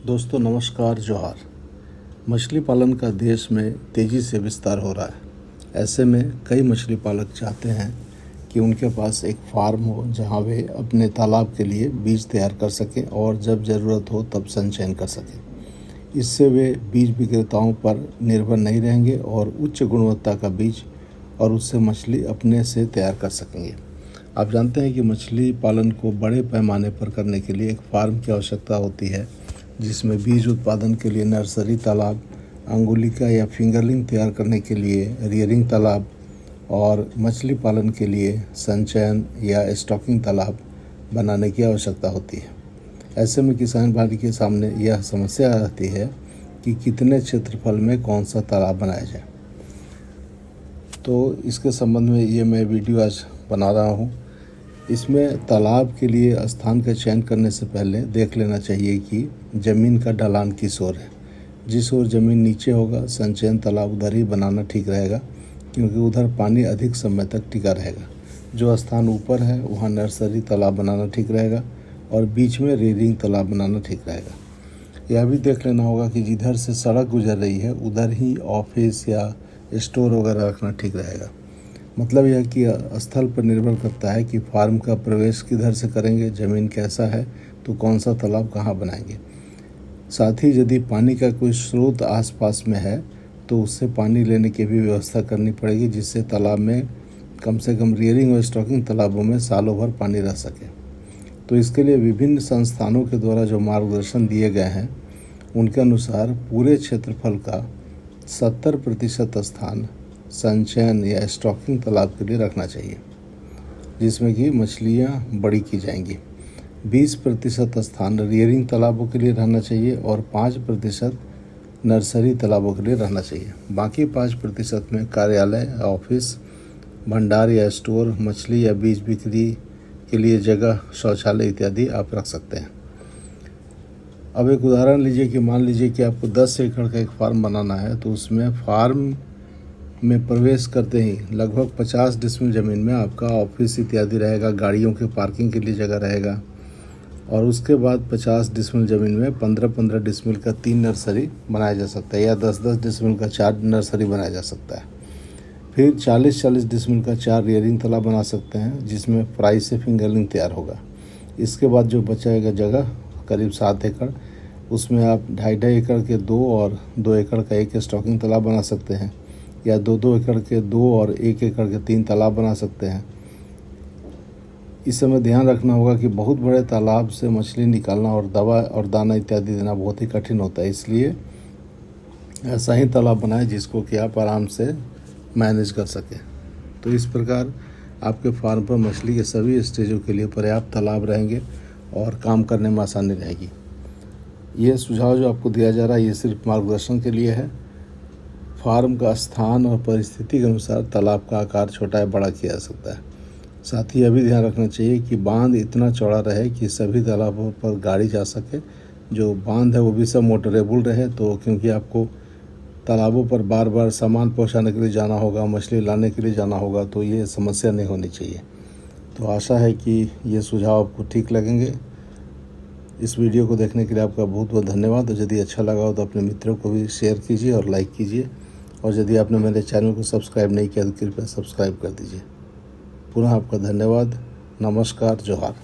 दोस्तों नमस्कार जोहार। मछली पालन का देश में तेज़ी से विस्तार हो रहा है। ऐसे में कई मछली पालक चाहते हैं कि उनके पास एक फार्म हो जहां वे अपने तालाब के लिए बीज तैयार कर सकें और जब ज़रूरत हो तब संचयन कर सकें। इससे वे बीज विक्रेताओं पर निर्भर नहीं रहेंगे और उच्च गुणवत्ता का बीज और उससे मछली अपने से तैयार कर सकेंगे। आप जानते हैं कि मछली पालन को बड़े पैमाने पर करने के लिए एक फार्म की आवश्यकता होती है, जिसमें बीज उत्पादन के लिए नर्सरी तालाब, अंगुलिका या फिंगरलिंग तैयार करने के लिए रियरिंग तालाब और मछली पालन के लिए संचयन या स्टॉकिंग तालाब बनाने की आवश्यकता होती है। ऐसे में किसान भाई के सामने यह समस्या आती है कि कितने क्षेत्रफल में कौन सा तालाब बनाया जाए। तो इसके संबंध में ये मैं वीडियो आज बना रहा हूँ। इसमें तालाब के लिए स्थान का चयन करने से पहले देख लेना चाहिए कि ज़मीन का ढलान किस ओर है। जिस ओर ज़मीन नीचे होगा संचयन तालाब उधर ही बनाना ठीक रहेगा, क्योंकि उधर पानी अधिक समय तक टिका रहेगा। जो स्थान ऊपर है वहाँ नर्सरी तालाब बनाना ठीक रहेगा और बीच में रियरिंग तालाब बनाना ठीक रहेगा। यह भी देख लेना होगा कि जिधर से सड़क गुजर रही है उधर ही ऑफिस या स्टोर वगैरह रखना ठीक रहेगा। मतलब यह कि स्थल पर निर्भर करता है कि फार्म का प्रवेश किधर से करेंगे, ज़मीन कैसा है तो कौन सा तालाब कहाँ बनाएंगे। साथ ही यदि पानी का कोई स्रोत आसपास में है तो उससे पानी लेने की भी व्यवस्था करनी पड़ेगी, जिससे तालाब में कम से कम रियरिंग और स्टॉकिंग तालाबों में सालों भर पानी रह सके। तो इसके लिए विभिन्न संस्थानों के द्वारा जो मार्गदर्शन दिए गए हैं उनके अनुसार पूरे क्षेत्रफल का 70% स्थान संचयन या स्टॉकिंग तालाब के लिए रखना चाहिए, जिसमें कि मछलियाँ बड़ी की जाएंगी। 20% स्थान रियरिंग तालाबों के लिए रहना चाहिए और 5% नर्सरी तालाबों के लिए रहना चाहिए। बाकी 5% में कार्यालय, ऑफिस, भंडार या स्टोर, मछली या बीज बिक्री के लिए जगह, शौचालय इत्यादि आप रख सकते हैं। अब एक उदाहरण लीजिए कि मान लीजिए कि आपको 10 एकड़ का एक फार्म बनाना है, तो उसमें फार्म में प्रवेश करते ही लगभग 50 डिसमिल ज़मीन में आपका ऑफिस इत्यादि रहेगा, गाड़ियों के पार्किंग के लिए जगह रहेगा। और उसके बाद 50 डिसमिल ज़मीन में 15-15 डिसमिल का 3 नर्सरी बनाया जा सकता है या 10-10 डिसमिल का 4 नर्सरी बनाया जा सकता है। फिर 40-40 डिसमिल का 4 रियरिंग तालाब बना सकते हैं, जिसमें फ्राई से फिंगरलिंग तैयार होगा। इसके बाद जो बचाएगा जगह करीब 7 एकड़, उसमें आप 2.5 एकड़ के 2 और 2 एकड़ का 1 स्टॉकिंग तालाब बना सकते हैं, या 2-2 एकड़ के 2 और 1 एकड़ के 3 तालाब बना सकते हैं। इस समय ध्यान रखना होगा कि बहुत बड़े तालाब से मछली निकालना और दवा और दाना इत्यादि देना बहुत ही कठिन होता है, इसलिए ऐसा ही तालाब बनाएं जिसको कि आप आराम से मैनेज कर सकें। तो इस प्रकार आपके फार्म पर मछली के सभी स्टेजों के लिए पर्याप्त तालाब रहेंगे और काम करने में आसानी रहेगी। ये सुझाव जो आपको दिया जा रहा है ये सिर्फ मार्गदर्शन के लिए है। फार्म का स्थान और परिस्थिति के अनुसार तालाब का आकार छोटा या बड़ा किया जा सकता है। साथ ही यह भी ध्यान रखना चाहिए कि बांध इतना चौड़ा रहे कि सभी तालाबों पर गाड़ी जा सके। जो बांध है वो भी सब मोटरेबल रहे, तो क्योंकि आपको तालाबों पर बार बार सामान पहुंचाने के लिए जाना होगा, मछली लाने के लिए जाना होगा, तो ये समस्या नहीं होनी चाहिए। तो आशा है कि ये सुझाव आपको ठीक लगेंगे। इस वीडियो को देखने के लिए आपका बहुत बहुत धन्यवाद। और यदि अच्छा लगा हो तो अपने मित्रों को भी शेयर कीजिए और लाइक कीजिए। और यदि आपने मेरे चैनल को सब्सक्राइब नहीं किया तो कृपया सब्सक्राइब कर दीजिए। पुनः आपका धन्यवाद। नमस्कार, जोहार।